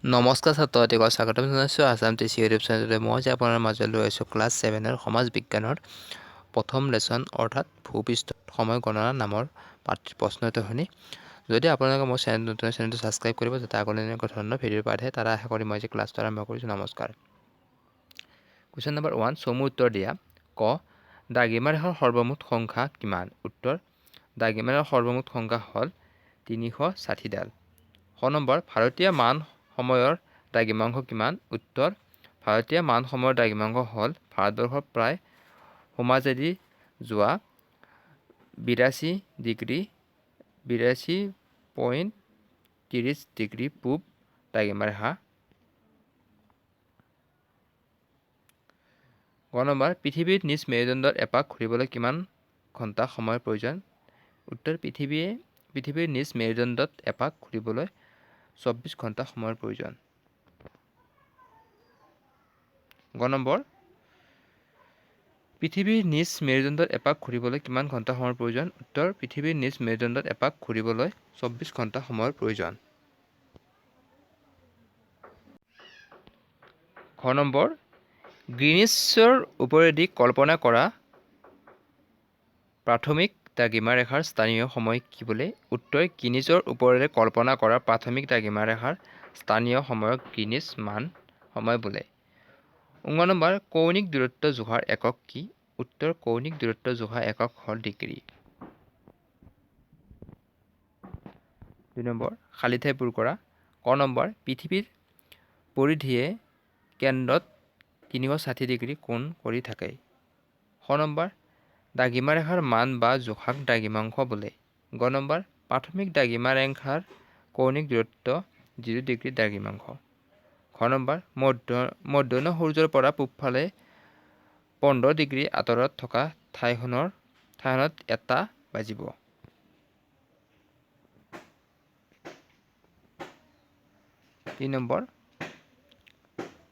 নমস্কাৰ ছাত্ৰসকলক স্বাগতম জনাইছোঁ আছাম টিচি ইউটিউব চেনেললৈ। মই যে আপোনাৰ মাজলৈ লৈ আহিছোঁ ক্লাছ 7ৰ সমাজ বিজ্ঞানৰ প্ৰথম লেচন অৰ্থাৎ ভূপৃষ্ঠত সময় গণনা নামৰ প্ৰশ্ন উত্তৰ শুনি। যদি আপোনালোকে মোৰ চেনেলটো ছাবস্ক্ৰাইব কৰিব যাতে আগলৈ এনেকুৱা ধৰণৰ ভিডিঅ' পাই থাকে, তাৰ আশা কৰি মই যে ক্লাছটো আৰম্ভ কৰিছোঁ। নমস্কাৰ। কুৱেশ্যন নম্বৰ 1, চমু উত্তৰ দিয়া। ক, দ্ৰাঘিমা ৰেখাৰ সৰ্বমুঠ সংখ্যা কিমান? উত্তৰ, দ্ৰাঘিমা ৰেখাৰ সৰ্বমুঠ সংখ্যা হ'ল 360ডাল। খ নম্বৰ, ভাৰতীয় মান সময়ৰ দ্ৰাঘিমাংশ কিমান? উত্তৰ, ভাৰতীয় মান সময়ৰ দ্ৰাঘিমাংশ হ'ল ভাৰতবৰ্ষৰ প্ৰায় সোমাজেদি যোৱা 82.30 পূব দ্ৰাঘিমা ৰেখা। গ নম্বৰ, পৃথিৱীৰ নিজ মেৰুদণ্ডত এপাক ঘূৰিবলৈ কিমান ঘণ্টা সময়ৰ প্ৰয়োজন? উত্তৰ, পৃথিৱীৰ নিজ মেৰুদণ্ডত এপাক ঘূৰিবলৈ 24 ঘণ্টা সময়ৰ প্ৰয়োজন। গ নম্বৰ, পৃথিৱীৰ নিজ মেৰুদণ্ডত এপাক ঘূৰিবলৈ কিমান ঘণ্টা সময়ৰ প্ৰয়োজন? উত্তৰ, পৃথিৱীৰ নিজ মেৰুদণ্ডত এপাক ঘূৰিবলৈ 24 ঘণ্টা সময়ৰ প্ৰয়োজন। ঘ নম্বৰ, গ্ৰীনিছৰ ওপৰেদি কল্পনা কৰা প্ৰাথমিক দ্ৰাঘিমা ৰেখাৰ স্থানীয় সময় কি বোলে? উত্তৰ, গ্ৰীনিছৰ ওপৰেৰে কল্পনা কৰা প্ৰাথমিক দ্ৰাঘিমা ৰেখাৰ স্থানীয় সময়ক গ্ৰীনিছ মান সময় বোলে। ঙ নম্বৰ, কৌণিক দূৰত্ব জোখাৰ একক কি? উত্তৰ, কৌণিক দূৰত্ব জোখাৰ একক হ'ল ডিগ্ৰী। 2 নম্বৰ, খালী ঠাই পূৰ কৰা। ক নম্বৰ, পৃথিৱীৰ পৰিধিয়ে কেন্দ্ৰত 360 কোণ কৰি থাকে। খ নম্বৰ, দ্ৰাঘিমা ৰেখাৰ মান বা জোখাক দ্ৰাঘিমাংশ বোলে। গ নম্বৰ, প্ৰাথমিক দ্ৰাঘিমা ৰেখাৰ কৌণিক দূৰত্ব 0° দ্ৰাঘিমাংশ। ঘ নম্বৰ, মধ্যাহ্ন সূৰ্যৰ পৰা পূবফালে 15° আঁতৰত থকা ঠাইখনত এটা বাজিব। 3 নম্বৰ,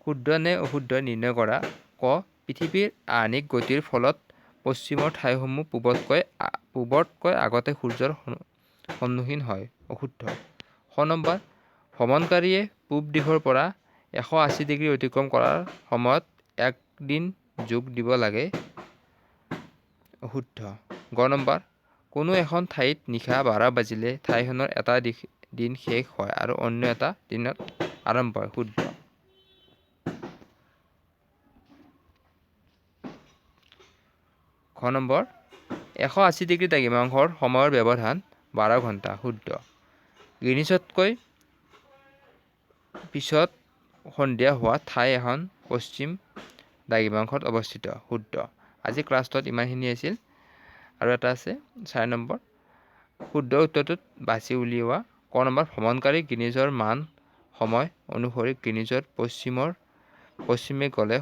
শুদ্ধ নে অশুদ্ধ নিৰ্ণয় কৰা। ক, পৃথিৱীৰ আহ্নিক গতিৰ ফলত পশ্চিমৰ ঠাইসমূহ পূবতকৈ আগতে সূৰ্যৰ সন্মুখীন হয়। অশুদ্ধ। খ নম্বৰ, ভ্ৰমণকাৰীয়ে পূব দিশৰ পৰা 180° অতিক্ৰম কৰাৰ সময়ত 1 দিন যোগ দিব লাগে। অশুদ্ধ। গ নম্বৰ, কোনো এখন ঠাইত নিশা 12 বাজিলে ঠাইখনৰ এটা দিন শেষ হয় আৰু অন্য এটা দিনত আৰম্ভ হয়। শুদ্ধ। ঘ নম্বৰ, 180° দ্ৰাঘিমাংশৰ সময়ৰ ব্যৱধান 12 ঘণ্টা। শুদ্ধ। গ্ৰীনিছতকৈ পিছত সন্ধিয়া হোৱা ঠাই এখন পশ্চিম দ্ৰাঘিমাংশত অৱস্থিত। শুদ্ধ। আজি ক্লাছটোত ইমানখিনি আছিল। আৰু এটা আছে 4 নম্বৰ, শুদ্ধ উত্তৰটোত বাছি উলিওৱা। ক নম্বৰ, ভ্ৰমণকাৰী গ্ৰীনিছৰ মান সময় অনুসৰি গ্ৰীনিছৰ পশ্চিমে গ'লে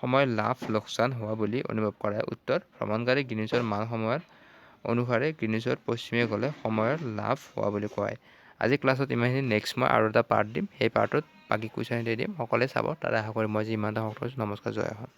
সময় লাভ লোকচান হোৱা বুলি অনুভৱ কৰে। উত্তৰ, ভ্ৰমণকাৰী গ্ৰীনিছৰ মান সময় অনুসাৰে গ্ৰীনিছৰ পশ্চিমে গ'লে সময়ৰ লাভ হোৱা বুলি কয়। আজি ক্লাছত ইমানখিনি। নেক্সট মই আৰু এটা পাৰ্ট দিম। সেই পাৰ্টত বাকী কুৱেশ্যন দি দিম। সকলোৱে চাব, তাৰে আশা কৰি মই যে ইমান এটা কৰিছোঁ। নমস্কাৰ, জয় অসম।